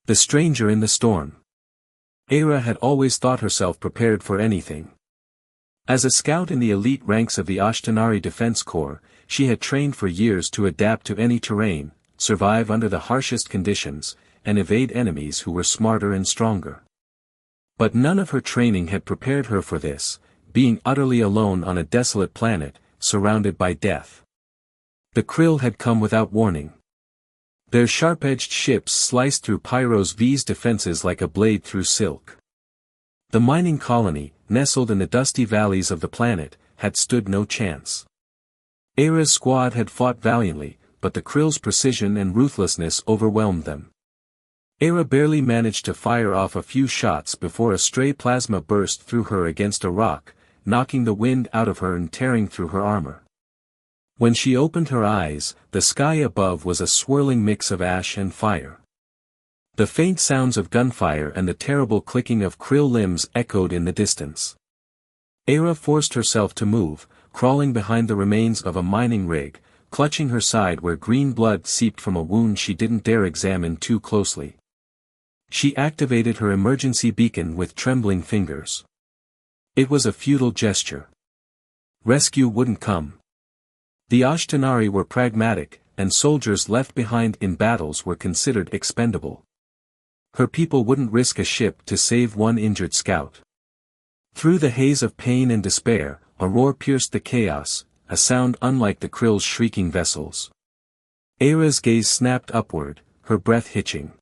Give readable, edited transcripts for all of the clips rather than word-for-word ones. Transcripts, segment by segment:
The stranger in the storm. Era had always thought herself prepared for anything. As a scout in the elite ranks of the Ashtanari Defense Corps, she had trained for years to adapt to any terrain, survive under the harshest conditions, and evade enemies who were smarter and stronger. But none of her training had prepared her for this, being utterly alone on a desolate planet, surrounded by death. The Krill had come without warning. Their sharp-edged ships sliced through Pyro's V's defenses like a blade through silk. The mining colony, nestled in the dusty valleys of the planet, had stood no chance. Era's squad had fought valiantly, but the Krill's precision and ruthlessness overwhelmed them. Era barely managed to fire off a few shots before a stray plasma burst through her against a rock, knocking the wind out of her and tearing through her armor. When she opened her eyes, the sky above was a swirling mix of ash and fire. The faint sounds of gunfire and the terrible clicking of Krill limbs echoed in the distance. Era forced herself to move, crawling behind the remains of a mining rig, clutching her side where green blood seeped from a wound she didn't dare examine too closely. She activated her emergency beacon with trembling fingers. It was a futile gesture. Rescue wouldn't come. The Ashtanari were pragmatic, and soldiers left behind in battles were considered expendable. Her people wouldn't risk a ship to save one injured scout. Through the haze of pain and despair, a roar pierced the chaos, a sound unlike the Krill's shrieking vessels. Era's gaze snapped upward, her breath hitching.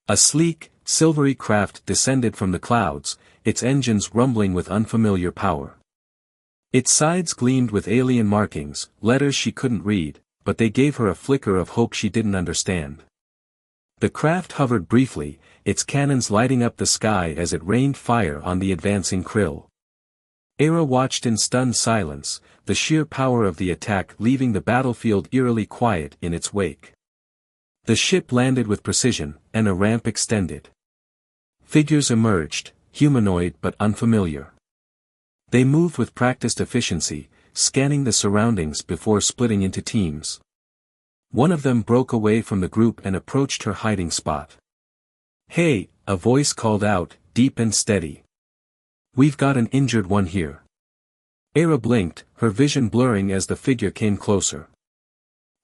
A sleek, silvery craft descended from the clouds, its engines rumbling with unfamiliar power. Its sides gleamed with alien markings, letters she couldn't read, but they gave her a flicker of hope she didn't understand. The craft hovered briefly, its cannons lighting up the sky as it rained fire on the advancing Krill. Era watched in stunned silence, the sheer power of the attack leaving the battlefield eerily quiet in its wake. The ship landed with precision, and a ramp extended. Figures emerged, humanoid but unfamiliar. They moved with practiced efficiency, scanning the surroundings before splitting into teams. One of them broke away from the group and approached her hiding spot. "Hey," a voice called out, deep and steady. "We've got an injured one here." Era blinked, her vision blurring as the figure came closer.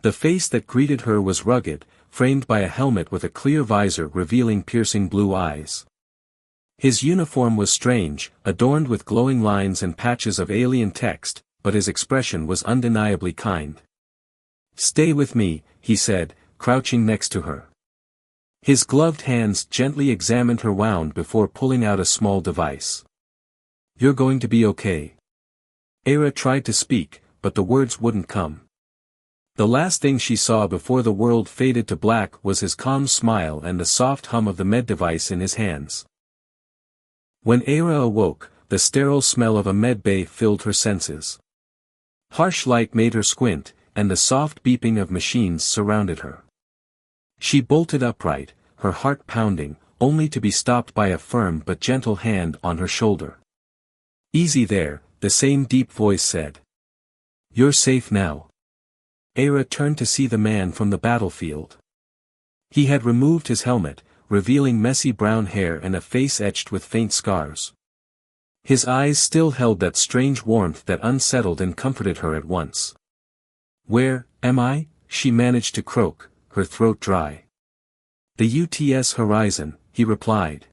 The face that greeted her was rugged, framed by a helmet with a clear visor revealing piercing blue eyes. His uniform was strange, adorned with glowing lines and patches of alien text, but his expression was undeniably kind. "Stay with me," he said, crouching next to her. His gloved hands gently examined her wound before pulling out a small device. "You're going to be okay." Era tried to speak, but the words wouldn't come. The last thing she saw before the world faded to black was his calm smile and the soft hum of the med device in his hands. When Era awoke, the sterile smell of a med bay filled her senses. Harsh light made her squint, and the soft beeping of machines surrounded her. She bolted upright, her heart pounding, only to be stopped by a firm but gentle hand on her shoulder. "Easy there," the same deep voice said. "You're safe now." Era turned to see the man from the battlefield. He had removed his helmet, revealing messy brown hair and a face etched with faint scars. His eyes still held that strange warmth that unsettled and comforted her at once. "Where am I?" she managed to croak, her throat dry. "The UTS Horizon," he replied.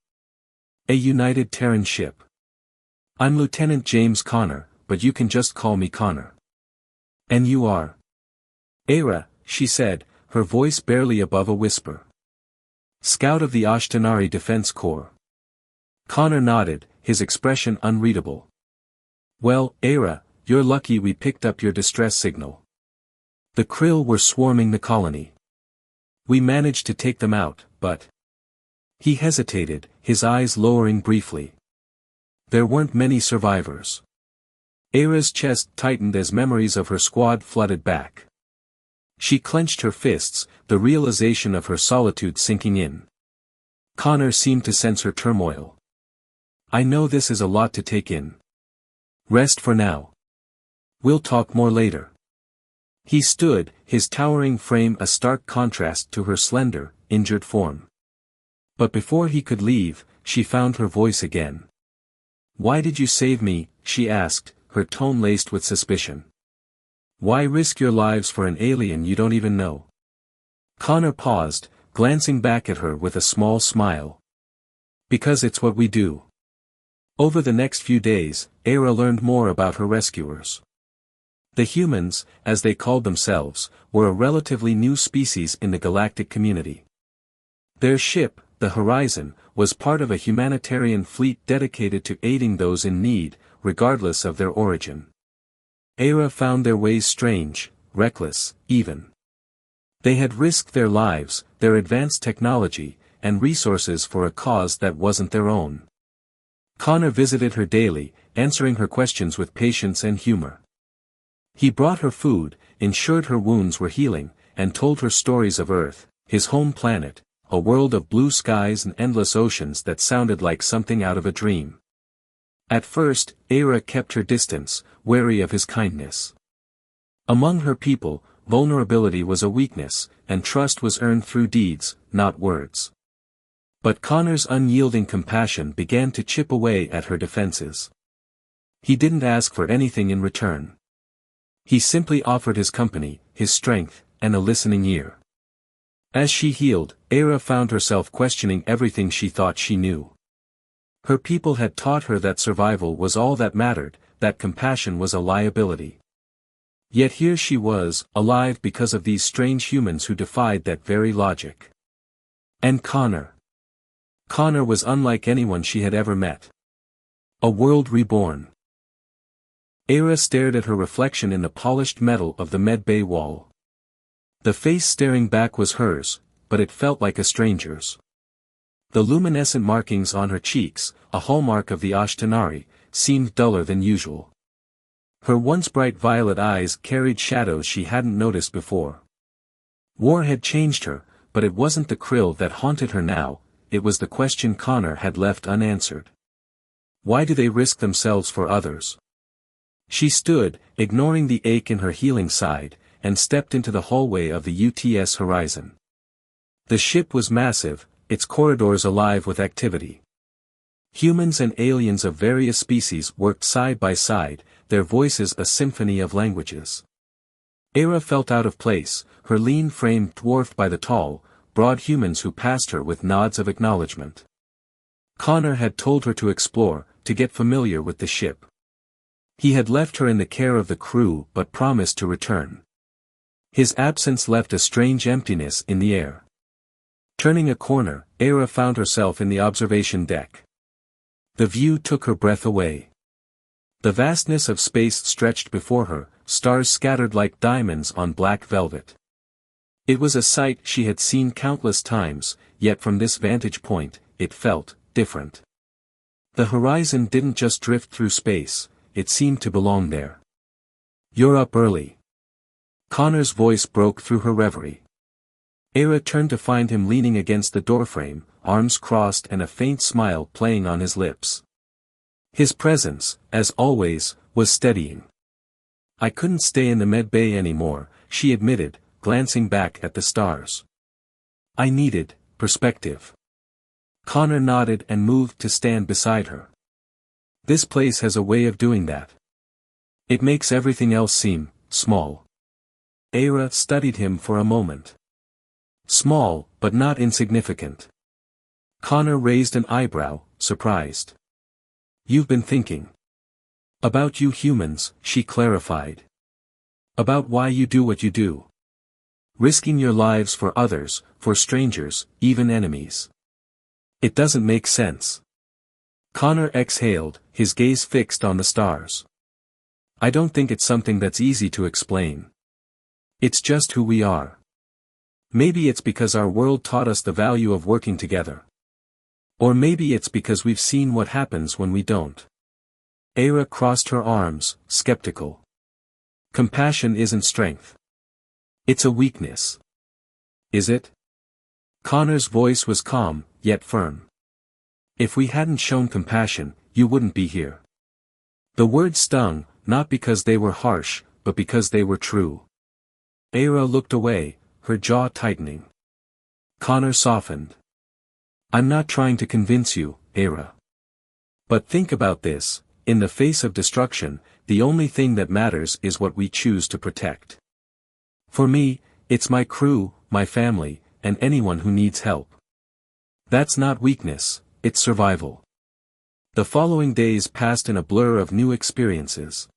"A United Terran ship. I'm Lieutenant James Connor, but you can just call me Connor." "And you are?" "Era," she said, her voice barely above a whisper. "Scout of the Ashtanari Defense Corps." Connor nodded, his expression unreadable. "Well, Era, you're lucky we picked up your distress signal. The Krill were swarming the colony. We managed to take them out, but..." He hesitated, his eyes lowering briefly. "There weren't many survivors." Era's chest tightened as memories of her squad flooded back. She clenched her fists, the realization of her solitude sinking in. Connor seemed to sense her turmoil. "I know this is a lot to take in. Rest for now. We'll talk more later." He stood, his towering frame a stark contrast to her slender, injured form. But before he could leave, she found her voice again. "Why did you save me?" she asked, her tone laced with suspicion. "Why risk your lives for an alien you don't even know?" Connor paused, glancing back at her with a small smile. "Because it's what we do." Over the next few days, Era learned more about her rescuers. The humans, as they called themselves, were a relatively new species in the galactic community. Their ship, the Horizon, was part of a humanitarian fleet dedicated to aiding those in need, regardless of their origin. Era found their ways strange, reckless, even. They had risked their lives, their advanced technology, and resources for a cause that wasn't their own. Connor visited her daily, answering her questions with patience and humor. He brought her food, ensured her wounds were healing, and told her stories of Earth, his home planet, a world of blue skies and endless oceans that sounded like something out of a dream. At first, Era kept her distance, wary of his kindness. Among her people, vulnerability was a weakness, and trust was earned through deeds, not words. But Connor's unyielding compassion began to chip away at her defenses. He didn't ask for anything in return. He simply offered his company, his strength, and a listening ear. As she healed, Era found herself questioning everything she thought she knew. Her people had taught her that survival was all that mattered, that compassion was a liability. Yet here she was, alive because of these strange humans who defied that very logic. And Connor. Connor was unlike anyone she had ever met. A world reborn. Era stared at her reflection in the polished metal of the medbay wall. The face staring back was hers, but it felt like a stranger's. The luminescent markings on her cheeks, a hallmark of the Ashtanari, seemed duller than usual. Her once bright violet eyes carried shadows she hadn't noticed before. War had changed her, but it wasn't the Krill that haunted her now, it was the question Connor had left unanswered. Why do they risk themselves for others? She stood, ignoring the ache in her healing side, and stepped into the hallway of the UTS Horizon. The ship was massive, its corridors alive with activity. Humans and aliens of various species worked side by side, their voices a symphony of languages. Era felt out of place, her lean frame dwarfed by the tall, broad humans who passed her with nods of acknowledgement. Connor had told her to explore, to get familiar with the ship. He had left her in the care of the crew but promised to return. His absence left a strange emptiness in the air. Turning a corner, Era found herself in the observation deck. The view took her breath away. The vastness of space stretched before her, stars scattered like diamonds on black velvet. It was a sight she had seen countless times, yet from this vantage point, it felt different. The horizon didn't just drift through space, it seemed to belong there. "You're up early." Connor's voice broke through her reverie. Era turned to find him leaning against the doorframe, arms crossed and a faint smile playing on his lips. His presence, as always, was steadying. "I couldn't stay in the med bay anymore," she admitted, glancing back at the stars. "I needed perspective." Connor nodded and moved to stand beside her. "This place has a way of doing that. It makes everything else seem small." Era studied him for a moment. Small, but not insignificant. Connor raised an eyebrow, surprised. "You've been thinking." "About you humans," she clarified. "About why you do what you do. Risking your lives for others, for strangers, even enemies. It doesn't make sense." Connor exhaled, his gaze fixed on the stars. "I don't think it's something that's easy to explain. It's just who we are. Maybe it's because our world taught us the value of working together. Or maybe it's because we've seen what happens when we don't." Era crossed her arms, skeptical. "Compassion isn't strength. It's a weakness." "Is it?" Connor's voice was calm, yet firm. "If we hadn't shown compassion, you wouldn't be here." The words stung, not because they were harsh, but because they were true. Era looked away, her jaw tightening. Connor softened. I'm not trying to convince you, Era. But think about this, in the face of destruction, the only thing that matters is what we choose to protect. For me, it's my crew, my family, and anyone who needs help. That's not weakness, it's survival. The following days passed in a blur of new experiences.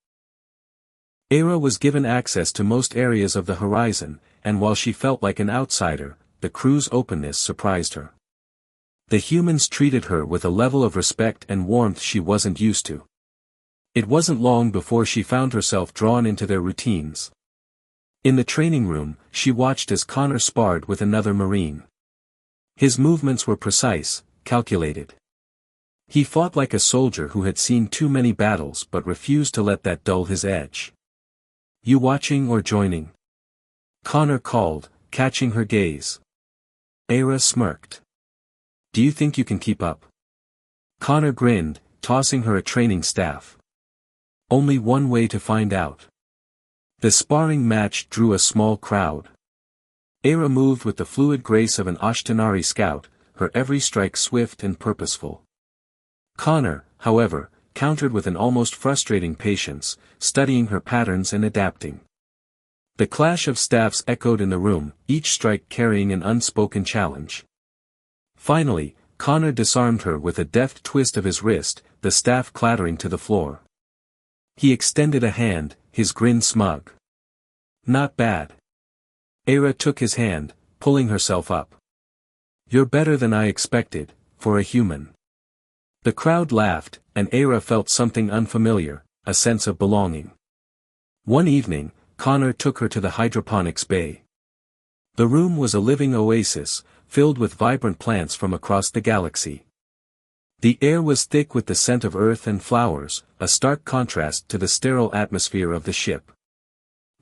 Era was given access to most areas of the horizon, and while she felt like an outsider, the crew's openness surprised her. The humans treated her with a level of respect and warmth she wasn't used to. It wasn't long before she found herself drawn into their routines. In the training room, she watched as Connor sparred with another Marine. His movements were precise, calculated. He fought like a soldier who had seen too many battles but refused to let that dull his edge. "You watching or joining?" Connor called, catching her gaze. Era smirked. "Do you think you can keep up?" Connor grinned, tossing her a training staff. "Only one way to find out." The sparring match drew a small crowd. Era moved with the fluid grace of an Ashtanari scout, her every strike swift and purposeful. Connor, however, countered with an almost frustrating patience, studying her patterns and adapting. The clash of staffs echoed in the room, each strike carrying an unspoken challenge. Finally, Connor disarmed her with a deft twist of his wrist, the staff clattering to the floor. He extended a hand, his grin smug. "Not bad." Era took his hand, pulling herself up. "You're better than I expected, for a human." The crowd laughed, and Era felt something unfamiliar, a sense of belonging. One evening, Connor took her to the hydroponics bay. The room was a living oasis, filled with vibrant plants from across the galaxy. The air was thick with the scent of earth and flowers, a stark contrast to the sterile atmosphere of the ship.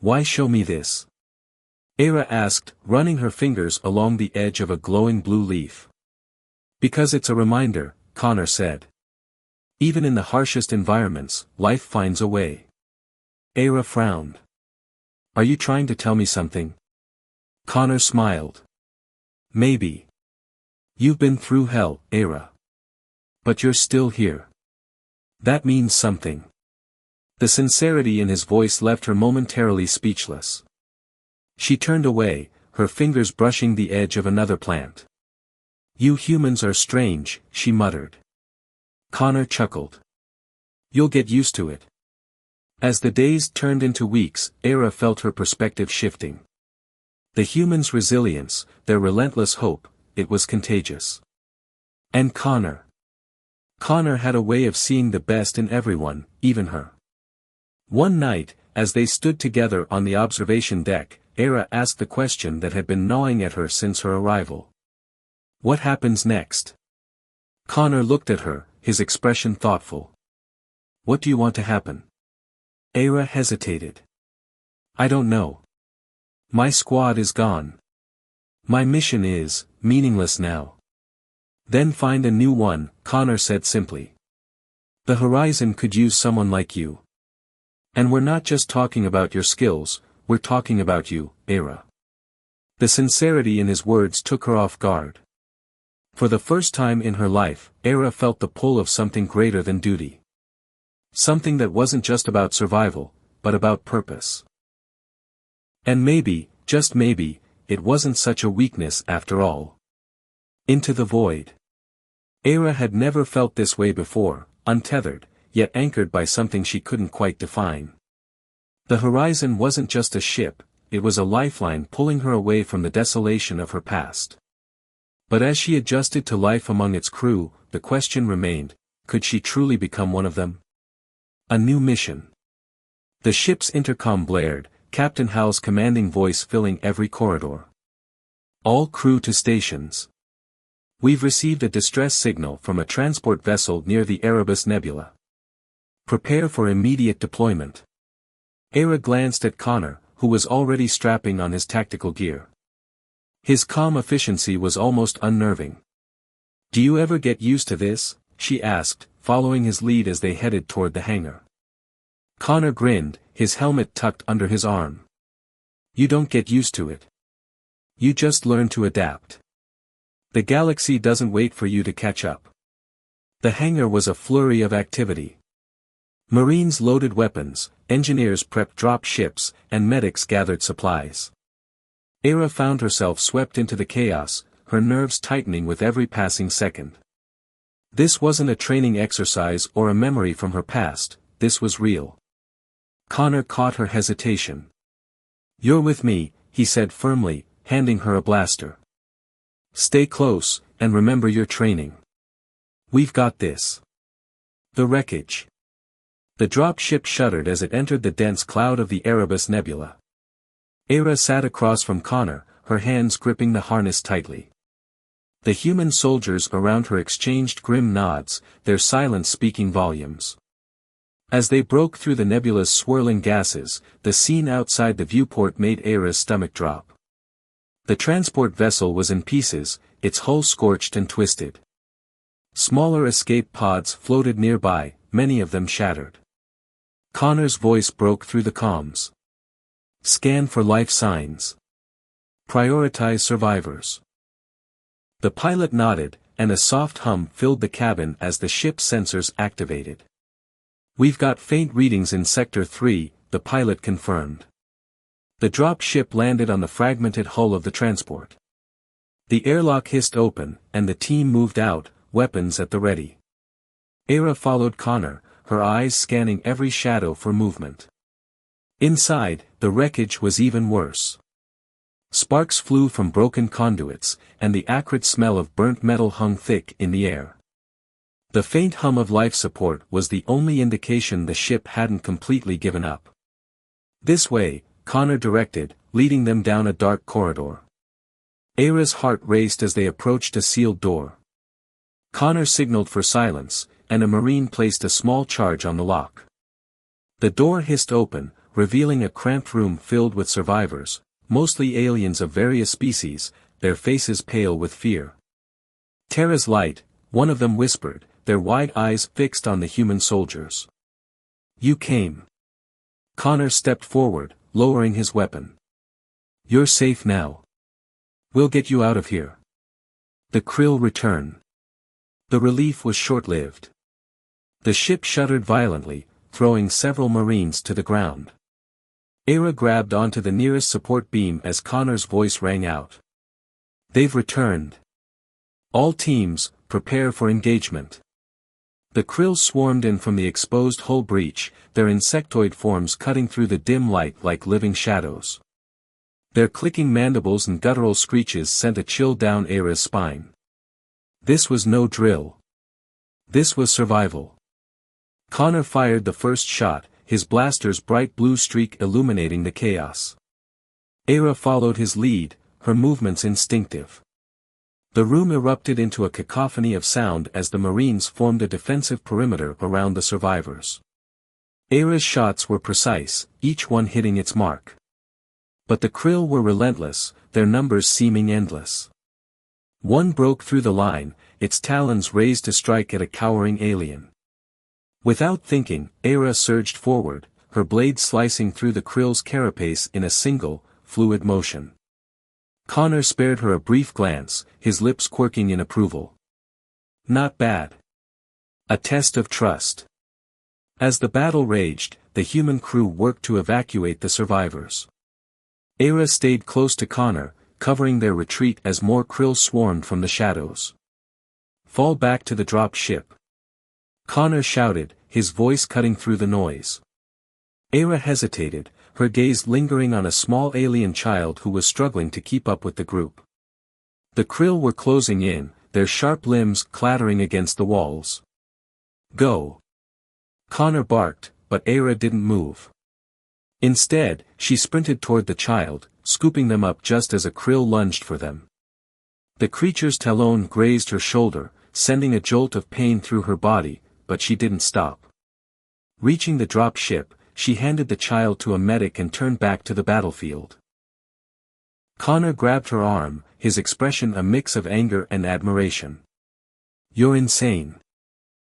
"Why show me this?" Era asked, running her fingers along the edge of a glowing blue leaf. "Because it's a reminder," Connor said. "Even in the harshest environments, life finds a way." Era frowned. "Are you trying to tell me something?" Connor smiled. "Maybe. You've been through hell, Era. But you're still here. That means something." The sincerity in his voice left her momentarily speechless. She turned away, her fingers brushing the edge of another plant. "You humans are strange," she muttered. Connor chuckled. "You'll get used to it." As the days turned into weeks, Era felt her perspective shifting. The humans' resilience, their relentless hope, it was contagious. And Connor. Connor had a way of seeing the best in everyone, even her. One night, as they stood together on the observation deck, Era asked the question that had been gnawing at her since her arrival. "What happens next?" Connor looked at her, his expression thoughtful. "What do you want to happen?" Era hesitated. "I don't know. My squad is gone. My mission is meaningless now." "Then find a new one," Connor said simply. "The horizon could use someone like you. And we're not just talking about your skills, we're talking about you, Era." The sincerity in his words took her off guard. For the first time in her life, Era felt the pull of something greater than duty. Something that wasn't just about survival, but about purpose. And maybe, just maybe, it wasn't such a weakness after all. Into the void. Era had never felt this way before, untethered, yet anchored by something she couldn't quite define. The horizon wasn't just a ship, it was a lifeline pulling her away from the desolation of her past. But as she adjusted to life among its crew, the question remained, could she truly become one of them? A new mission. The ship's intercom blared, Captain Hal's commanding voice filling every corridor. "All crew to stations. We've received a distress signal from a transport vessel near the Erebus Nebula. Prepare for immediate deployment." Era glanced at Connor, who was already strapping on his tactical gear. His calm efficiency was almost unnerving. "Do you ever get used to this?" she asked, following his lead as they headed toward the hangar. Connor grinned, his helmet tucked under his arm. "You don't get used to it. You just learn to adapt." The galaxy doesn't wait for you to catch up. The hangar was a flurry of activity. Marines loaded weapons, engineers prepped drop ships, and medics gathered supplies. Era found herself swept into the chaos, her nerves tightening with every passing second. This wasn't a training exercise or a memory from her past, this was real. Connor caught her hesitation. "You're with me," he said firmly, handing her a blaster. "Stay close, and remember your training. We've got this." The wreckage. The drop ship shuddered as it entered the dense cloud of the Erebus Nebula. Era sat across from Connor, her hands gripping the harness tightly. The human soldiers around her exchanged grim nods, their silence speaking volumes. As they broke through the nebula's swirling gases, the scene outside the viewport made Era's stomach drop. The transport vessel was in pieces, its hull scorched and twisted. Smaller escape pods floated nearby, many of them shattered. Connor's voice broke through the comms. "Scan for life signs. Prioritize survivors." The pilot nodded, and a soft hum filled the cabin as the ship's sensors activated. "We've got faint readings in Sector 3, the pilot confirmed." The drop ship landed on the fragmented hull of the transport. The airlock hissed open, and the team moved out, weapons at the ready. Era followed Connor, her eyes scanning every shadow for movement. Inside, the wreckage was even worse. Sparks flew from broken conduits, and the acrid smell of burnt metal hung thick in the air. The faint hum of life support was the only indication the ship hadn't completely given up. "This way," Connor directed, leading them down a dark corridor. Era's heart raced as they approached a sealed door. Connor signaled for silence, and a Marine placed a small charge on the lock. The door hissed open, revealing a cramped room filled with survivors, mostly aliens of various species, their faces pale with fear. "Terra's light," one of them whispered, their wide eyes fixed on the human soldiers. "You came." Connor stepped forward, lowering his weapon. "You're safe now. We'll get you out of here." The Krill return. The relief was short-lived. The ship shuddered violently, throwing several Marines to the ground. Era grabbed onto the nearest support beam as Connor's voice rang out. "They've returned. All teams, prepare for engagement." The Krill swarmed in from the exposed hull breach, their insectoid forms cutting through the dim light like living shadows. Their clicking mandibles and guttural screeches sent a chill down Era's spine. This was no drill. This was survival. Connor fired the first shot, his blaster's bright blue streak illuminating the chaos. Era followed his lead, her movements instinctive. The room erupted into a cacophony of sound as the Marines formed a defensive perimeter around the survivors. Era's shots were precise, each one hitting its mark. But the Krill were relentless, their numbers seeming endless. One broke through the line, its talons raised to strike at a cowering alien. Without thinking, Era surged forward, her blade slicing through the Krill's carapace in a single, fluid motion. Connor spared her a brief glance, his lips quirking in approval. "Not bad. A test of trust." As the battle raged, the human crew worked to evacuate the survivors. Era stayed close to Connor, covering their retreat as more Krill swarmed from the shadows. "Fall back to the drop ship." Connor shouted, his voice cutting through the noise. Era hesitated, her gaze lingering on a small alien child who was struggling to keep up with the group. The Krill were closing in, their sharp limbs clattering against the walls. "Go." Connor barked, but Era didn't move. Instead, she sprinted toward the child, scooping them up just as a Krill lunged for them. The creature's talon grazed her shoulder, sending a jolt of pain through her body, but she didn't stop. Reaching the drop ship, she handed the child to a medic and turned back to the battlefield. Connor grabbed her arm, his expression a mix of anger and admiration. "You're insane."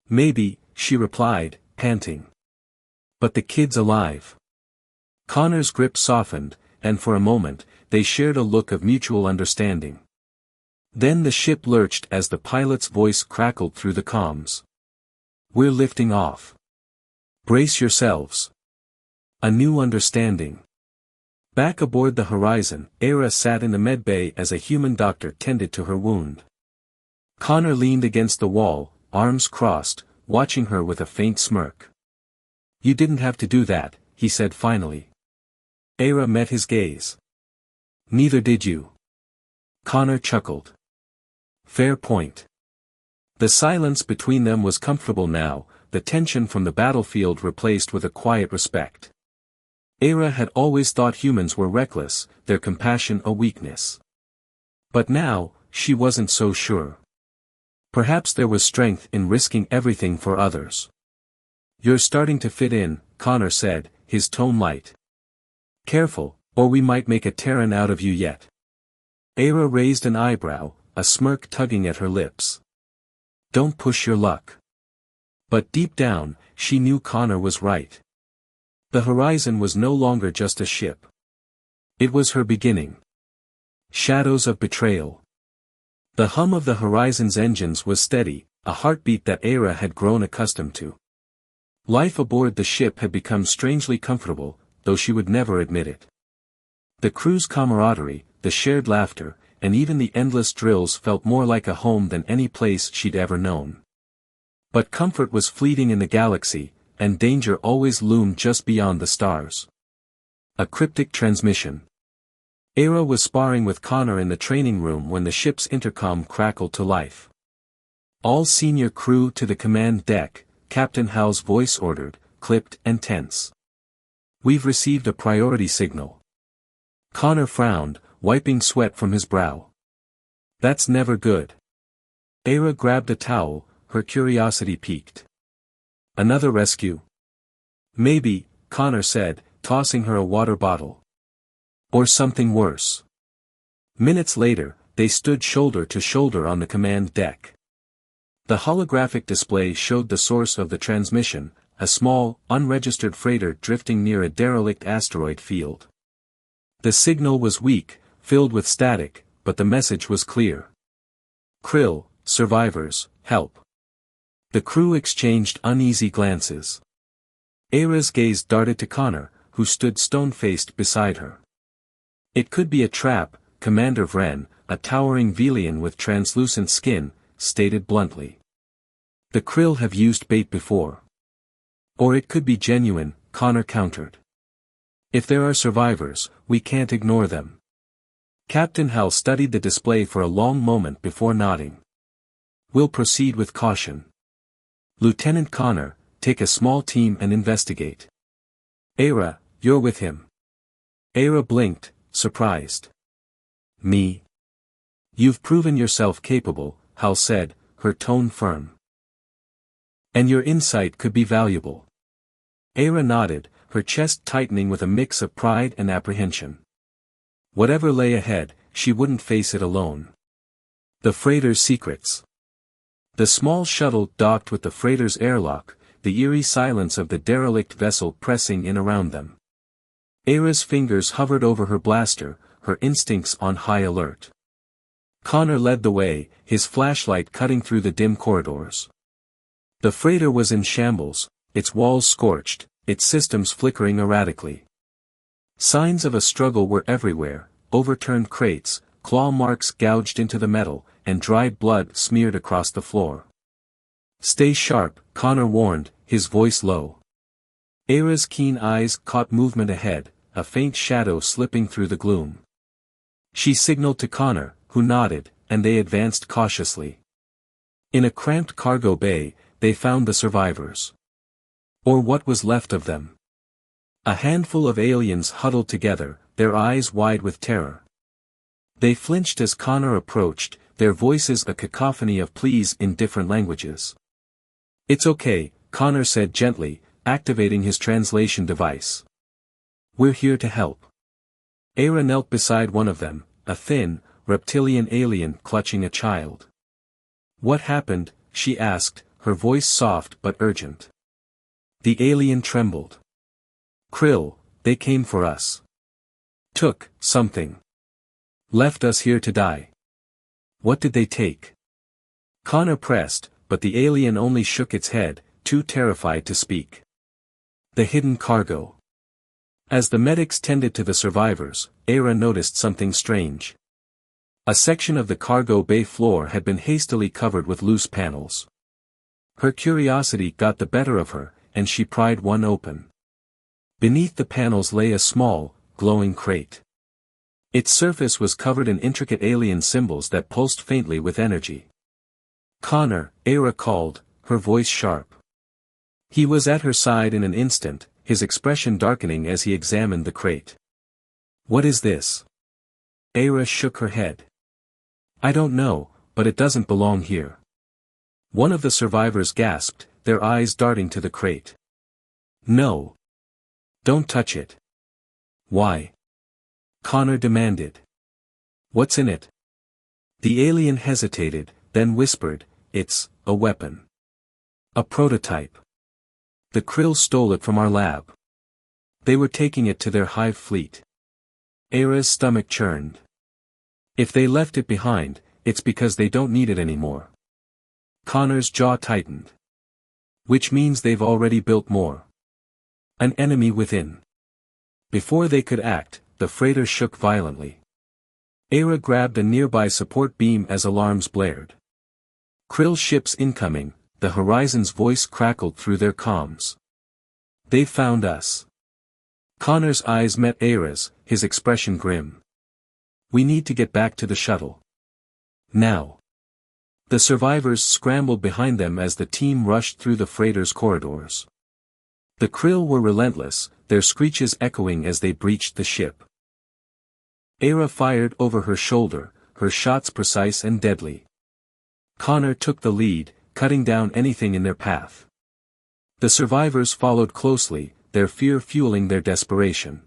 "Maybe," she replied, panting. "But the kid's alive." Connor's grip softened, and for a moment, they shared a look of mutual understanding. Then the ship lurched as the pilot's voice crackled through the comms. "We're lifting off. Brace yourselves. A new understanding." Back aboard the Horizon, Era sat in the medbay as a human doctor tended to her wound. Connor leaned against the wall, arms crossed, watching her with a faint smirk. "You didn't have to do that," he said finally. Era met his gaze. "Neither did you." Connor chuckled. "Fair point." The silence between them was comfortable now, the tension from the battlefield replaced with a quiet respect. Era had always thought humans were reckless, their compassion a weakness. But now, she wasn't so sure. Perhaps there was strength in risking everything for others. "You're starting to fit in," Connor said, his tone light. "Careful, or we might make a Terran out of you yet." Era raised an eyebrow, a smirk tugging at her lips. "Don't push your luck." But deep down, she knew Connor was right. The Horizon was no longer just a ship. It was her beginning. Shadows of betrayal. The hum of the Horizon's engines was steady, a heartbeat that Era had grown accustomed to. Life aboard the ship had become strangely comfortable, though she would never admit it. The crew's camaraderie, the shared laughter, and even the endless drills felt more like a home than any place she'd ever known. But comfort was fleeting in the galaxy, and danger always loomed just beyond the stars. A cryptic transmission. Era was sparring with Connor in the training room when the ship's intercom crackled to life. "All senior crew to the command deck," Captain Hal's voice ordered, clipped and tense. "We've received a priority signal." Connor frowned, wiping sweat from his brow. "That's never good." Era grabbed a towel, her curiosity piqued. "Another rescue?" "Maybe," Connor said, tossing her a water bottle. "Or something worse." Minutes later, they stood shoulder to shoulder on the command deck. The holographic display showed the source of the transmission, a small, unregistered freighter drifting near a derelict asteroid field. The signal was weak, filled with static, but the message was clear. "Krill, survivors, help." The crew exchanged uneasy glances. Era's gaze darted to Connor, who stood stone-faced beside her. "It could be a trap," Commander Vren, a towering Velian with translucent skin, stated bluntly. "The Krill have used bait before." "Or it could be genuine," Connor countered. "If there are survivors, we can't ignore them." Captain Hal studied the display for a long moment before nodding. "We'll proceed with caution. Lieutenant Connor, take a small team and investigate. Era, you're with him." Era blinked, surprised. "Me?" "You've proven yourself capable," Hal said, her tone firm. "And your insight could be valuable." Era nodded, her chest tightening with a mix of pride and apprehension. Whatever lay ahead, she wouldn't face it alone. The freighter's secrets. The small shuttle docked with the freighter's airlock, the eerie silence of the derelict vessel pressing in around them. Era's fingers hovered over her blaster, her instincts on high alert. Connor led the way, his flashlight cutting through the dim corridors. The freighter was in shambles, its walls scorched, its systems flickering erratically. Signs of a struggle were everywhere, overturned crates, claw marks gouged into the metal, and dried blood smeared across the floor. "Stay sharp," Connor warned, his voice low. Era's keen eyes caught movement ahead, a faint shadow slipping through the gloom. She signaled to Connor, who nodded, and they advanced cautiously. In a cramped cargo bay, they found the survivors. Or what was left of them. A handful of aliens huddled together, their eyes wide with terror. They flinched as Connor approached, their voices a cacophony of pleas in different languages. "It's okay," Connor said gently, activating his translation device. "We're here to help." Era knelt beside one of them, a thin, reptilian alien clutching a child. "What happened?" she asked, her voice soft but urgent. The alien trembled. "Krill, they came for us. Took something. Left us here to die." What did they take? Connor pressed, but the alien only shook its head, too terrified to speak. The hidden cargo. As the medics tended to the survivors, Era noticed something strange. A section of the cargo bay floor had been hastily covered with loose panels. Her curiosity got the better of her, and she pried one open. Beneath the panels lay a small, glowing crate. Its surface was covered in intricate alien symbols that pulsed faintly with energy. Connor, Era called, her voice sharp. He was at her side in an instant, his expression darkening as he examined the crate. What is this? Era shook her head. I don't know, but it doesn't belong here. One of the survivors gasped, their eyes darting to the crate. No. Don't touch it. Why? Connor demanded. What's in it? The alien hesitated, then whispered, it's a weapon. A prototype. The Krill stole it from our lab. They were taking it to their hive fleet. Era's stomach churned. If they left it behind, it's because they don't need it anymore. Connor's jaw tightened. Which means they've already built more. An enemy within. Before they could act, the freighter shook violently. Era grabbed a nearby support beam as alarms blared. Krill ships incoming, the Horizon's voice crackled through their comms. They found us. Connor's eyes met Era's, his expression grim. We need to get back to the shuttle. Now. The survivors scrambled behind them as the team rushed through the freighter's corridors. The Krill were relentless, their screeches echoing as they breached the ship. Era fired over her shoulder, her shots precise and deadly. Connor took the lead, cutting down anything in their path. The survivors followed closely, their fear fueling their desperation.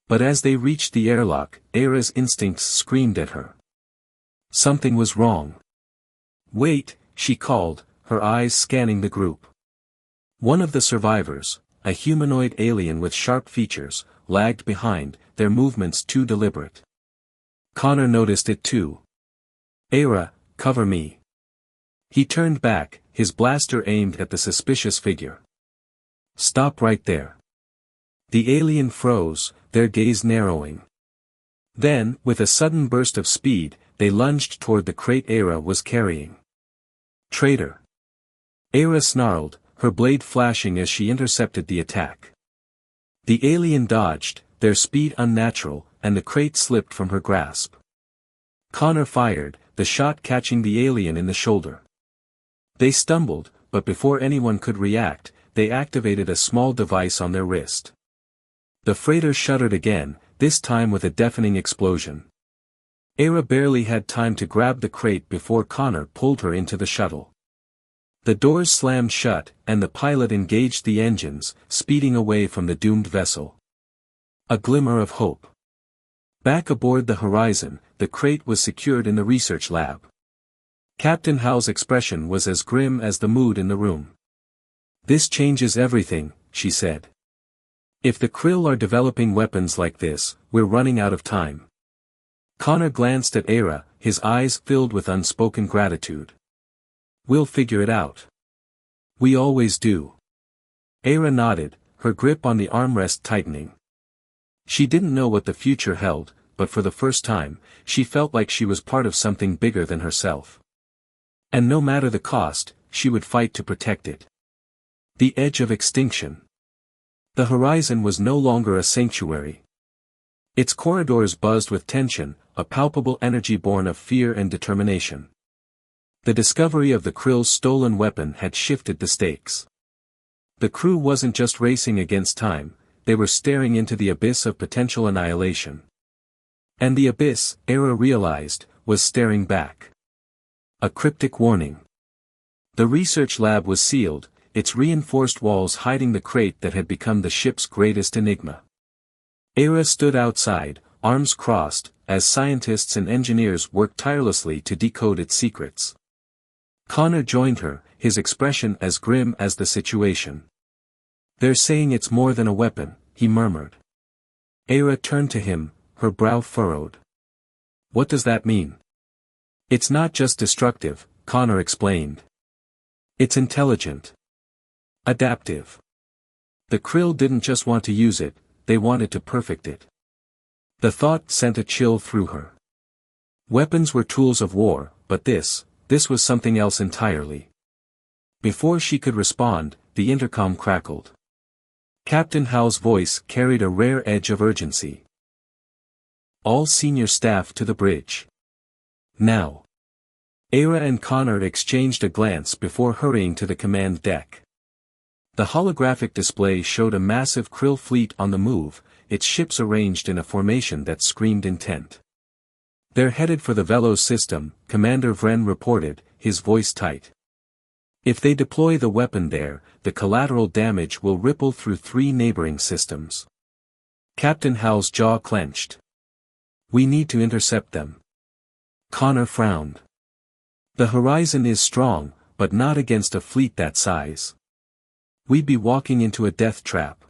But as they reached the airlock, Era's instincts screamed at her. Something was wrong. Wait, she called, her eyes scanning the group. One of the survivors, a humanoid alien with sharp features, lagged behind, their movements too deliberate. Connor noticed it too. Era, cover me. He turned back, his blaster aimed at the suspicious figure. Stop right there. The alien froze, their gaze narrowing. Then, with a sudden burst of speed, they lunged toward the crate Era was carrying. Traitor! Era snarled, her blade flashing as she intercepted the attack. The alien dodged, their speed unnatural, and the crate slipped from her grasp. Connor fired, the shot catching the alien in the shoulder. They stumbled, but before anyone could react, they activated a small device on their wrist. The freighter shuddered again, this time with a deafening explosion. Era barely had time to grab the crate before Connor pulled her into the shuttle. The doors slammed shut, and the pilot engaged the engines, speeding away from the doomed vessel. A glimmer of hope. Back aboard the Horizon, the crate was secured in the research lab. Captain Howe's expression was as grim as the mood in the room. This changes everything, she said. If the Krill are developing weapons like this, we're running out of time. Connor glanced at Era, his eyes filled with unspoken gratitude. We'll figure it out. We always do. Era nodded, her grip on the armrest tightening. She didn't know what the future held, but for the first time, she felt like she was part of something bigger than herself. And no matter the cost, she would fight to protect it. The edge of extinction. The Horizon was no longer a sanctuary. Its corridors buzzed with tension, a palpable energy born of fear and determination. The discovery of the Krill's stolen weapon had shifted the stakes. The crew wasn't just racing against time, they were staring into the abyss of potential annihilation. And the abyss, Era realized, was staring back. A cryptic warning. The research lab was sealed, its reinforced walls hiding the crate that had become the ship's greatest enigma. Era stood outside, arms crossed, as scientists and engineers worked tirelessly to decode its secrets. Connor joined her, his expression as grim as the situation. They're saying it's more than a weapon, he murmured. Era turned to him, her brow furrowed. What does that mean? It's not just destructive, Connor explained. It's intelligent. Adaptive. The Krill didn't just want to use it, they wanted to perfect it. The thought sent a chill through her. Weapons were tools of war, but this was something else entirely. Before she could respond, the intercom crackled. Captain Howe's voice carried a rare edge of urgency. All senior staff to the bridge. Now. Era and Connor exchanged a glance before hurrying to the command deck. The holographic display showed a massive Krill fleet on the move, its ships arranged in a formation that screamed intent. They're headed for the Velos system, Commander Vren reported, his voice tight. If they deploy the weapon there, the collateral damage will ripple through 3 neighboring systems. Captain Howe's jaw clenched. We need to intercept them. Connor frowned. The horizon is strong, but not against a fleet that size. We'd be walking into a death trap.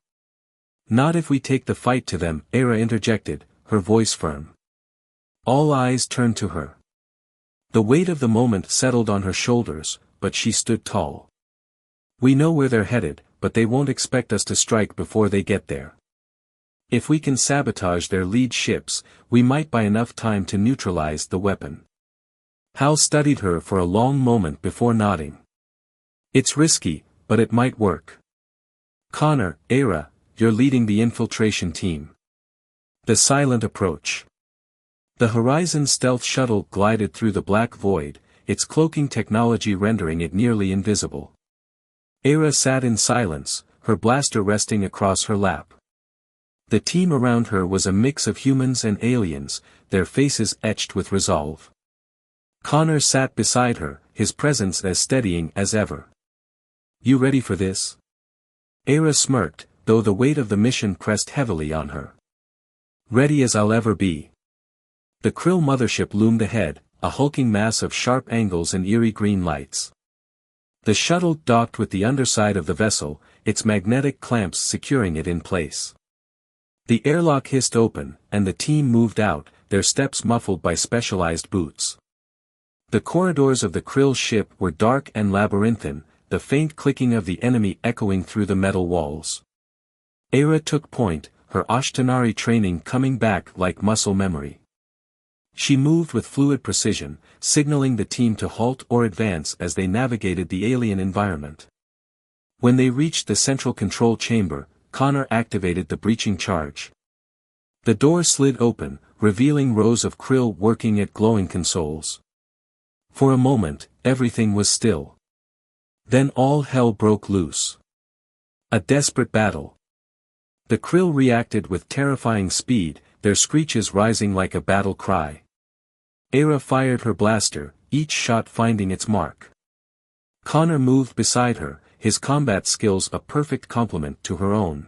Not if we take the fight to them, Era interjected, her voice firm. All eyes turned to her. The weight of the moment settled on her shoulders, but she stood tall. We know where they're headed, but they won't expect us to strike before they get there. If we can sabotage their lead ships, we might buy enough time to neutralize the weapon. Hal studied her for a long moment before nodding. It's risky, but it might work. Connor, Era, you're leading the infiltration team. The silent approach. The Horizon stealth shuttle glided through the black void, its cloaking technology rendering it nearly invisible. Era sat in silence, her blaster resting across her lap. The team around her was a mix of humans and aliens, their faces etched with resolve. Connor sat beside her, his presence as steadying as ever. You ready for this? Era smirked, though the weight of the mission pressed heavily on her. Ready as I'll ever be. The Krill mothership loomed ahead, a hulking mass of sharp angles and eerie green lights. The shuttle docked with the underside of the vessel, its magnetic clamps securing it in place. The airlock hissed open, and the team moved out, their steps muffled by specialized boots. The corridors of the Krill ship were dark and labyrinthine, the faint clicking of the enemy echoing through the metal walls. Era took point, her Ashtanari training coming back like muscle memory. She moved with fluid precision, signaling the team to halt or advance as they navigated the alien environment. When they reached the central control chamber, Connor activated the breaching charge. The door slid open, revealing rows of Krill working at glowing consoles. For a moment, everything was still. Then all hell broke loose. A desperate battle. The Krill reacted with terrifying speed, their screeches rising like a battle cry. Era fired her blaster, each shot finding its mark. Connor moved beside her, his combat skills a perfect complement to her own.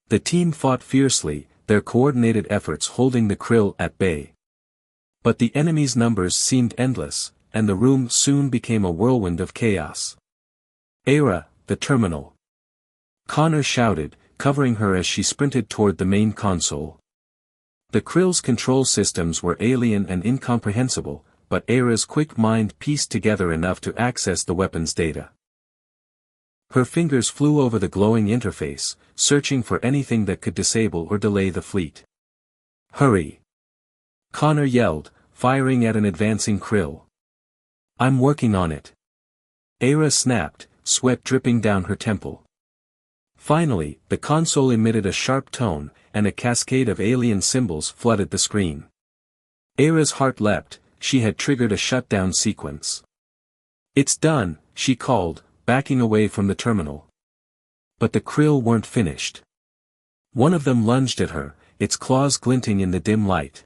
The team fought fiercely, their coordinated efforts holding the Krill at bay. But the enemy's numbers seemed endless, and the room soon became a whirlwind of chaos. Era, the terminal. Connor shouted, covering her as she sprinted toward the main console. The Krill's control systems were alien and incomprehensible, but Era's quick mind pieced together enough to access the weapon's data. Her fingers flew over the glowing interface, searching for anything that could disable or delay the fleet. Hurry! Connor yelled, firing at an advancing Krill. I'm working on it. Era snapped, sweat dripping down her temple. Finally, the console emitted a sharp tone, and a cascade of alien symbols flooded the screen. Era's heart leapt, she had triggered a shutdown sequence. It's done, she called, backing away from the terminal. But the Krill weren't finished. One of them lunged at her, its claws glinting in the dim light.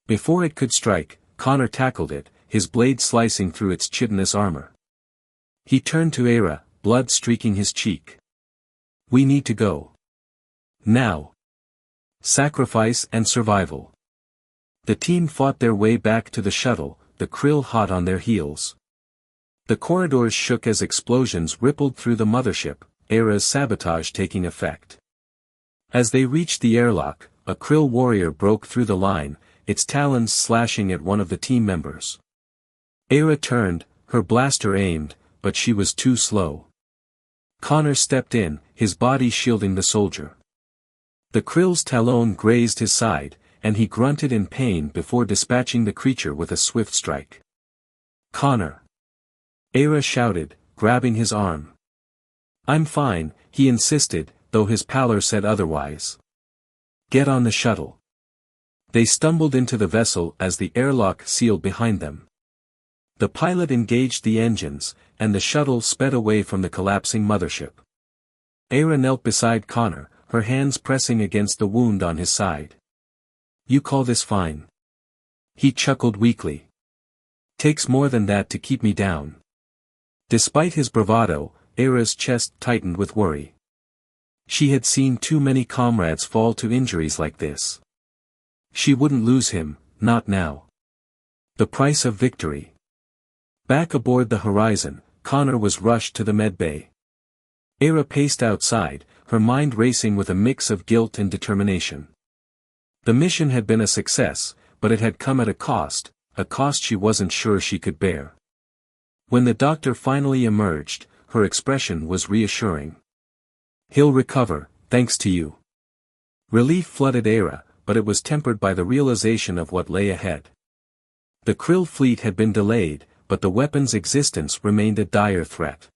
Before it could strike, Connor tackled it, his blade slicing through its chitinous armor. He turned to Era, blood streaking his cheek. We need to go. Now. Sacrifice and survival. The team fought their way back to the shuttle, the Krill hot on their heels. The corridors shook as explosions rippled through the mothership, Era's sabotage taking effect. As they reached the airlock, a Krill warrior broke through the line, its talons slashing at one of the team members. Era turned, her blaster aimed, but she was too slow. Connor stepped in, his body shielding the soldier. The krill's talon grazed his side, and he grunted in pain before dispatching the creature with a swift strike. Connor! Era shouted, grabbing his arm. I'm fine, he insisted, though his pallor said otherwise. Get on the shuttle. They stumbled into the vessel as the airlock sealed behind them. The pilot engaged the engines, and the shuttle sped away from the collapsing mothership. Era knelt beside Connor, her hands pressing against the wound on his side. You call this fine? He chuckled weakly. Takes more than that to keep me down. Despite his bravado, Era's chest tightened with worry. She had seen too many comrades fall to injuries like this. She wouldn't lose him, not now. The price of victory. Back aboard the Horizon, Connor was rushed to the medbay. Era paced outside, her mind racing with a mix of guilt and determination. The mission had been a success, but it had come at a cost she wasn't sure she could bear. When the doctor finally emerged, her expression was reassuring. He'll recover, thanks to you. Relief flooded Era, but it was tempered by the realization of what lay ahead. The Krill fleet had been delayed, but the weapon's existence remained a dire threat.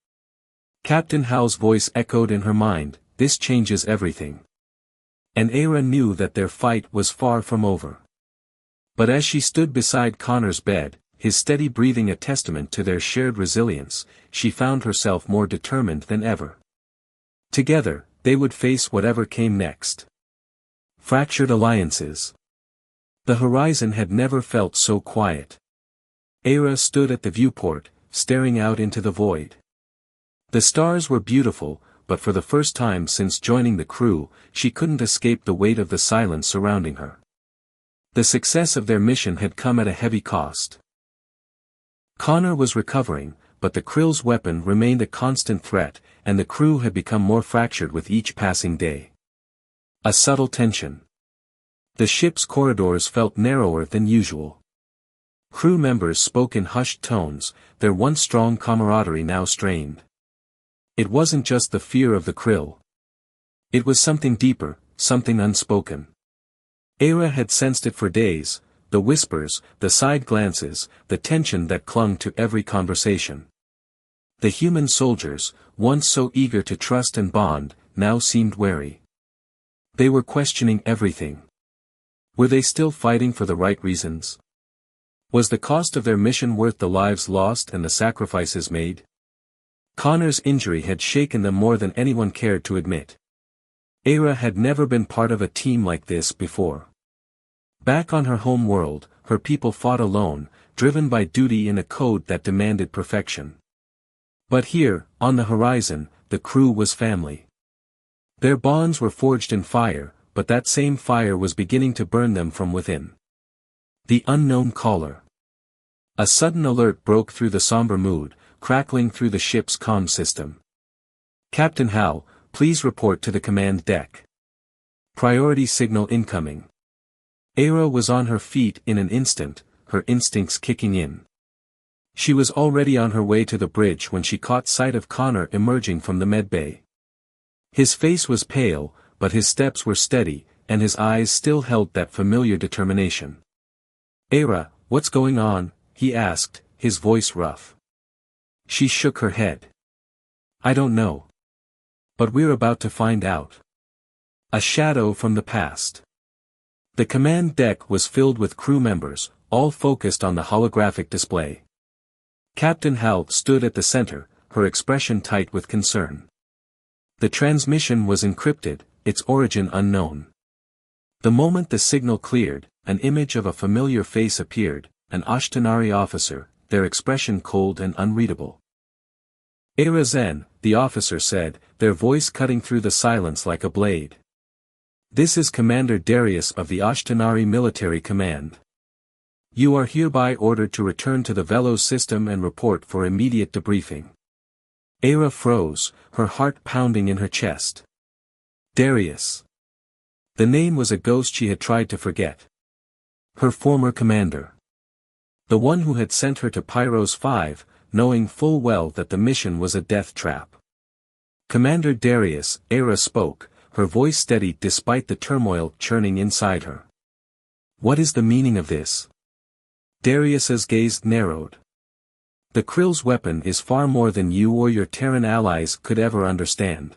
Captain Hal's voice echoed in her mind, this changes everything. And Era knew that their fight was far from over. But as she stood beside Connor's bed, his steady breathing a testament to their shared resilience, she found herself more determined than ever. Together, they would face whatever came next. Fractured alliances. The horizon had never felt so quiet. Era stood at the viewport, staring out into the void. The stars were beautiful, but for the first time since joining the crew, she couldn't escape the weight of the silence surrounding her. The success of their mission had come at a heavy cost. Connor was recovering, but the Krill's weapon remained a constant threat, and the crew had become more fractured with each passing day. A subtle tension. The ship's corridors felt narrower than usual. Crew members spoke in hushed tones, their once strong camaraderie now strained. It wasn't just the fear of the Krill. It was something deeper, something unspoken. Era had sensed it for days, the whispers, the side glances, the tension that clung to every conversation. The human soldiers, once so eager to trust and bond, now seemed wary. They were questioning everything. Were they still fighting for the right reasons? Was the cost of their mission worth the lives lost and the sacrifices made? Connor's injury had shaken them more than anyone cared to admit. Era had never been part of a team like this before. Back on her home world, her people fought alone, driven by duty in a code that demanded perfection. But here, on the horizon, the crew was family. Their bonds were forged in fire, but that same fire was beginning to burn them from within. The unknown caller. A sudden alert broke through the somber mood, crackling through the ship's comm system. Captain Hal, please report to the command deck. Priority signal incoming. Era was on her feet in an instant, her instincts kicking in. She was already on her way to the bridge when she caught sight of Connor emerging from the medbay. His face was pale, but his steps were steady, and his eyes still held that familiar determination. Era, what's going on? He asked, his voice rough. She shook her head. I don't know. But we're about to find out. A shadow from the past. The command deck was filled with crew members, all focused on the holographic display. Captain Hal stood at the center, her expression tight with concern. The transmission was encrypted, its origin unknown. The moment the signal cleared, an image of a familiar face appeared, an Ashtanari officer, their expression cold and unreadable. Era Zen, the officer said, their voice cutting through the silence like a blade. This is Commander Darius of the Ashtanari Military Command. You are hereby ordered to return to the Velos system and report for immediate debriefing. Era froze, her heart pounding in her chest. Darius. The name was a ghost she had tried to forget. Her former commander. The one who had sent her to Pyros 5, knowing full well that the mission was a death trap. Commander Darius, Era spoke, her voice steady despite the turmoil churning inside her. What is the meaning of this? Darius's gaze narrowed. The Krill's weapon is far more than you or your Terran allies could ever understand.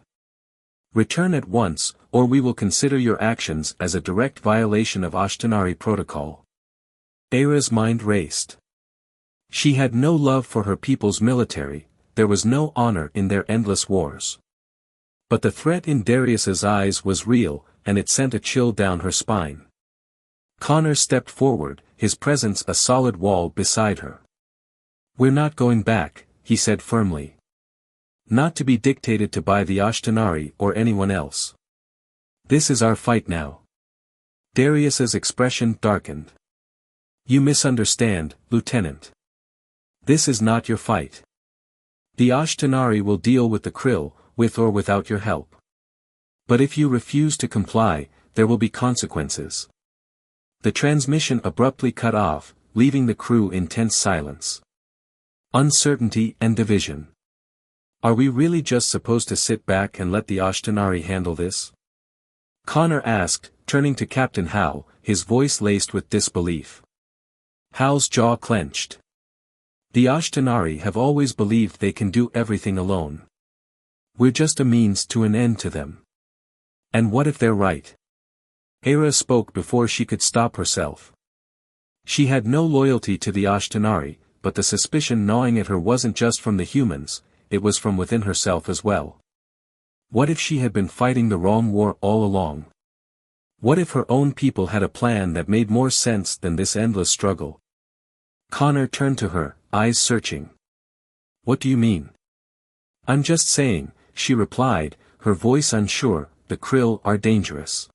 Return at once, or we will consider your actions as a direct violation of Ashtanari protocol. Era's mind raced. She had no love for her people's military, there was no honor in their endless wars. But the threat in Darius's eyes was real, and it sent a chill down her spine. Connor stepped forward, his presence a solid wall beside her. We're not going back, he said firmly. Not to be dictated to by the Ashtanari or anyone else. This is our fight now. Darius's expression darkened. You misunderstand, Lieutenant. This is not your fight. The Ashtanari will deal with the Krill, with or without your help. But if you refuse to comply, there will be consequences. The transmission abruptly cut off, leaving the crew in tense silence. Uncertainty and division. Are we really just supposed to sit back and let the Ashtanari handle this? Connor asked, turning to Captain Hal, his voice laced with disbelief. Hal's jaw clenched. The Ashtanari have always believed they can do everything alone. We're just a means to an end to them. And what if they're right? Era spoke before she could stop herself. She had no loyalty to the Ashtanari, but the suspicion gnawing at her wasn't just from the humans, it was from within herself as well. What if she had been fighting the wrong war all along? What if her own people had a plan that made more sense than this endless struggle? Connor turned to her, eyes searching. What do you mean? I'm just saying, she replied, her voice unsure, the Krill are dangerous.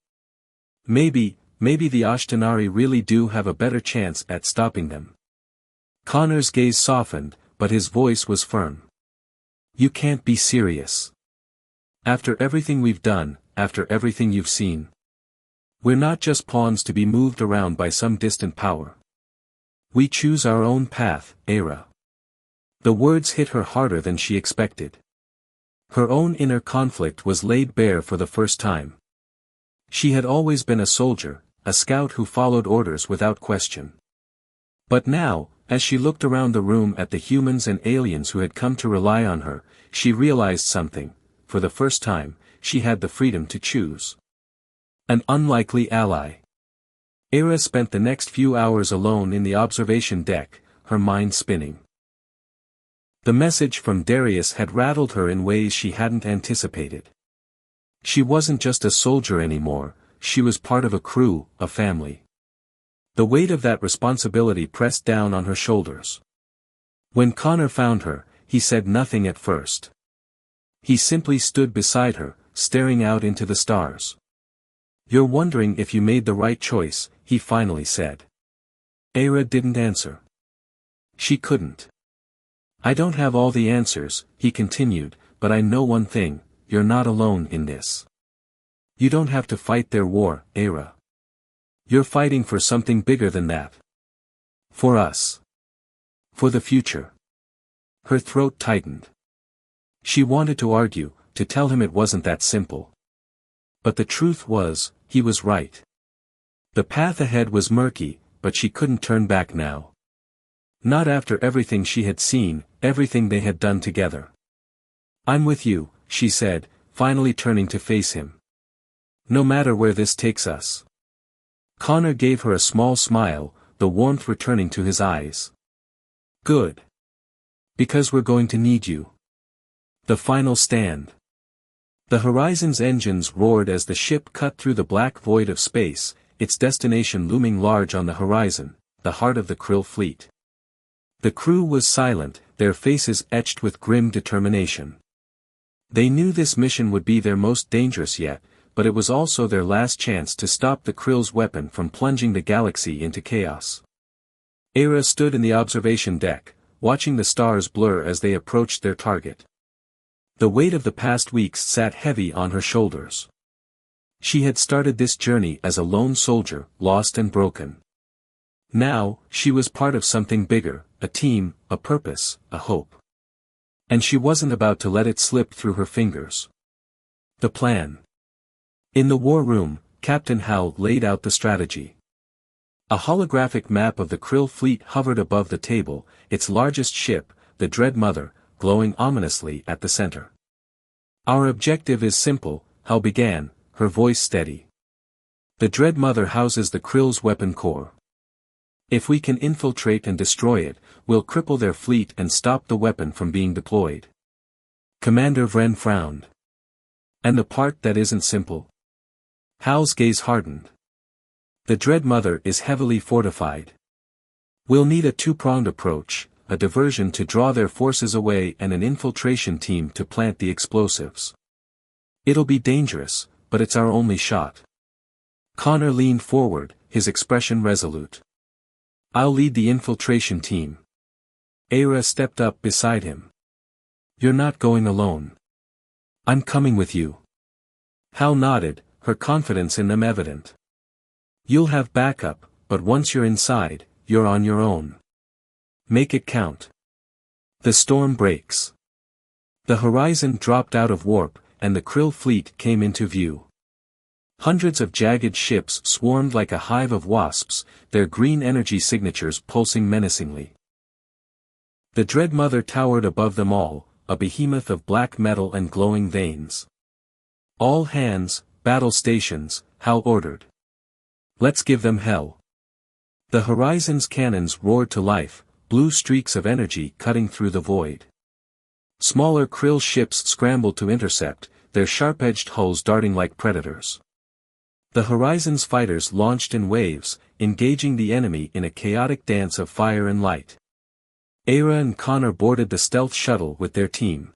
Maybe the Ashtanari really do have a better chance at stopping them. Connor's gaze softened, but his voice was firm. You can't be serious. After everything we've done, after everything you've seen. We're not just pawns to be moved around by some distant power. We choose our own path, Era. The words hit her harder than she expected. Her own inner conflict was laid bare for the first time. She had always been a soldier, a scout who followed orders without question. But now, as she looked around the room at the humans and aliens who had come to rely on her, she realized something. For the first time, she had the freedom to choose. An unlikely ally. Era spent the next few hours alone in the observation deck, her mind spinning. The message from Darius had rattled her in ways she hadn't anticipated. She wasn't just a soldier anymore, she was part of a crew, a family. The weight of that responsibility pressed down on her shoulders. When Connor found her, he said nothing at first. He simply stood beside her, staring out into the stars. You're wondering if you made the right choice, he finally said. Era didn't answer. She couldn't. I don't have all the answers, he continued, but I know one thing, you're not alone in this. You don't have to fight their war, Era. You're fighting for something bigger than that. For us. For the future. Her throat tightened. She wanted to argue, to tell him it wasn't that simple. But the truth was, he was right. The path ahead was murky, but she couldn't turn back now. Not after everything she had seen, everything they had done together. I'm with you, she said, finally turning to face him. No matter where this takes us. Connor gave her a small smile, the warmth returning to his eyes. Good. Because we're going to need you. The final stand. The Horizon's engines roared as the ship cut through the black void of space, its destination looming large on the horizon, the heart of the Krill fleet. The crew was silent, their faces etched with grim determination. They knew this mission would be their most dangerous yet, but it was also their last chance to stop the Krill's weapon from plunging the galaxy into chaos. Era stood in the observation deck, watching the stars blur as they approached their target. The weight of the past weeks sat heavy on her shoulders. She had started this journey as a lone soldier, lost and broken. Now, she was part of something bigger, a team, a purpose, a hope. And she wasn't about to let it slip through her fingers. The plan. In the war room, Captain Hal laid out the strategy. A holographic map of the Krill fleet hovered above the table, its largest ship, the Dread Mother, glowing ominously at the center. Our objective is simple, Hal began, her voice steady. The Dread Mother houses the Krill's weapon core. If we can infiltrate and destroy it, we'll cripple their fleet and stop the weapon from being deployed. Commander Vren frowned. And the part that isn't simple? Hal's gaze hardened. The Dread Mother is heavily fortified. We'll need a two-pronged approach, a diversion to draw their forces away and an infiltration team to plant the explosives. It'll be dangerous, but it's our only shot. Connor leaned forward, his expression resolute. I'll lead the infiltration team. Aira stepped up beside him. You're not going alone. I'm coming with you. Hal nodded, her confidence in them evident. You'll have backup, but once you're inside, you're on your own. Make it count. The storm breaks. The horizon dropped out of warp, and the Krill fleet came into view. Hundreds of jagged ships swarmed like a hive of wasps, their green energy signatures pulsing menacingly. The Dread Mother towered above them all, a behemoth of black metal and glowing veins. All hands, battle stations, Hal ordered. Let's give them hell. The horizon's cannons roared to life, blue streaks of energy cutting through the void. Smaller Krill ships scrambled to intercept, their sharp-edged hulls darting like predators. The horizon's fighters launched in waves, engaging the enemy in a chaotic dance of fire and light. Aira and Connor boarded the stealth shuttle with their team.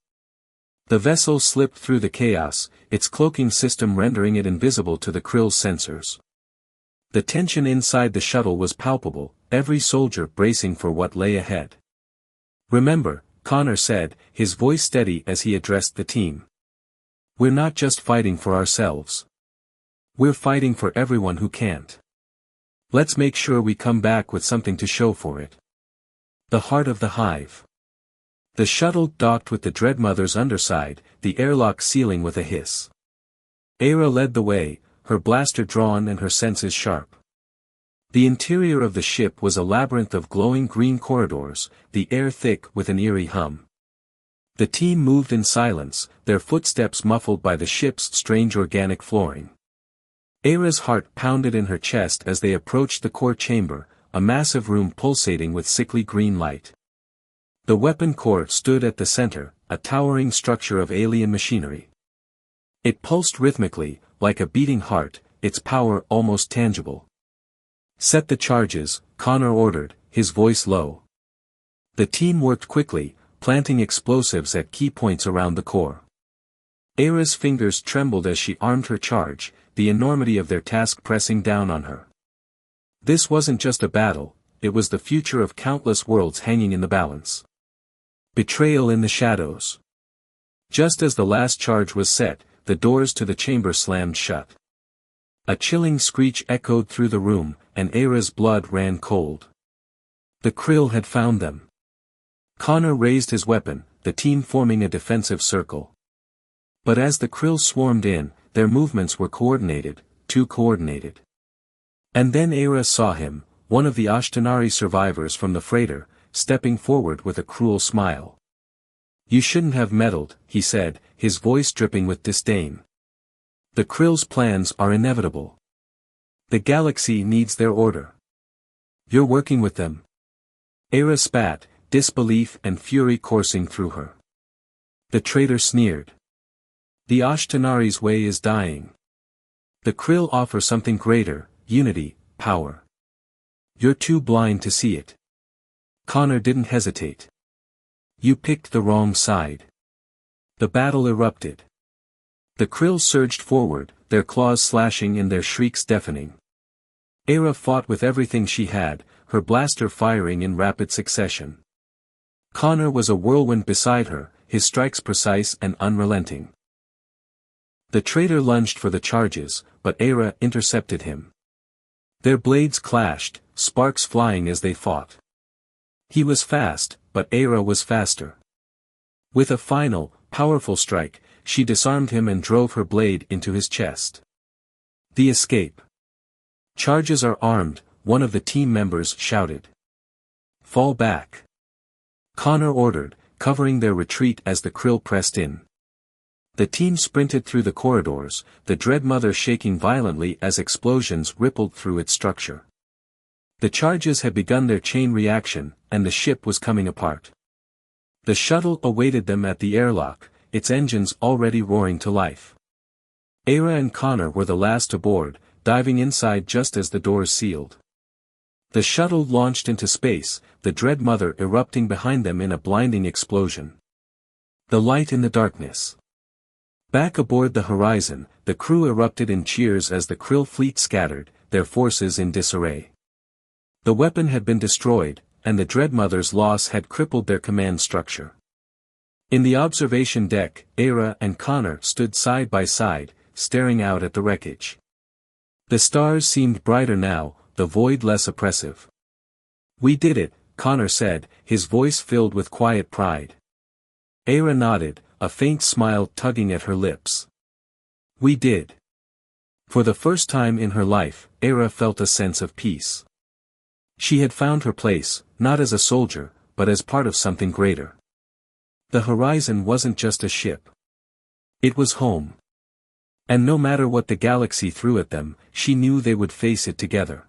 The vessel slipped through the chaos, its cloaking system rendering it invisible to the Krill's sensors. The tension inside the shuttle was palpable, every soldier bracing for what lay ahead. Remember, Connor said, his voice steady as he addressed the team. We're not just fighting for ourselves. We're fighting for everyone who can't. Let's make sure we come back with something to show for it. The heart of the hive. The shuttle docked with the Dread Mother's underside, the airlock sealing with a hiss. Aira led the way, her blaster drawn and her senses sharp. The interior of the ship was a labyrinth of glowing green corridors, the air thick with an eerie hum. The team moved in silence, their footsteps muffled by the ship's strange organic flooring. Aira's heart pounded in her chest as they approached the core chamber, a massive room pulsating with sickly green light. The weapon core stood at the center, a towering structure of alien machinery. It pulsed rhythmically, like a beating heart, its power almost tangible. Set the charges, Connor ordered, his voice low. The team worked quickly, planting explosives at key points around the core. Aira's fingers trembled as she armed her charge, the enormity of their task pressing down on her. This wasn't just a battle, it was the future of countless worlds hanging in the balance. Betrayal in the shadows. Just as the last charge was set, the doors to the chamber slammed shut. A chilling screech echoed through the room, and Aira's blood ran cold. The Krill had found them. Connor raised his weapon, the team forming a defensive circle. But as the Krill swarmed in, their movements were coordinated, too coordinated. And then Aira saw him, one of the Ashtanari survivors from the freighter, stepping forward with a cruel smile. You shouldn't have meddled, he said, his voice dripping with disdain. The Krill's plans are inevitable. The galaxy needs their order. You're working with them. Aira spat, disbelief and fury coursing through her. The traitor sneered. The Ashtanari's way is dying. The Krill offer something greater, unity, power. You're too blind to see it. Connor didn't hesitate. You picked the wrong side. The battle erupted. The Krill surged forward, their claws slashing and their shrieks deafening. Aira fought with everything she had, her blaster firing in rapid succession. Connor was a whirlwind beside her, his strikes precise and unrelenting. The traitor lunged for the charges, but Aira intercepted him. Their blades clashed, sparks flying as they fought. He was fast, but Era was faster. With a final, powerful strike, she disarmed him and drove her blade into his chest. The escape. Charges are armed, one of the team members shouted. Fall back. Connor ordered, covering their retreat as the krill pressed in. The team sprinted through the corridors, the Dread Mother shaking violently as explosions rippled through its structure. The charges had begun their chain reaction, and the ship was coming apart. The shuttle awaited them at the airlock, its engines already roaring to life. Era and Connor were the last aboard, diving inside just as the doors sealed. The shuttle launched into space, the Dread Mother erupting behind them in a blinding explosion. The light in the darkness. Back aboard the Horizon, the crew erupted in cheers as the krill fleet scattered, their forces in disarray. The weapon had been destroyed, and the Dread Mother's loss had crippled their command structure. In the observation deck, Era and Connor stood side by side, staring out at the wreckage. The stars seemed brighter now, the void less oppressive. We did it, Connor said, his voice filled with quiet pride. Era nodded, a faint smile tugging at her lips. We did. For the first time in her life, Era felt a sense of peace. She had found her place, not as a soldier, but as part of something greater. The Horizon wasn't just a ship. It was home. And no matter what the galaxy threw at them, she knew they would face it together.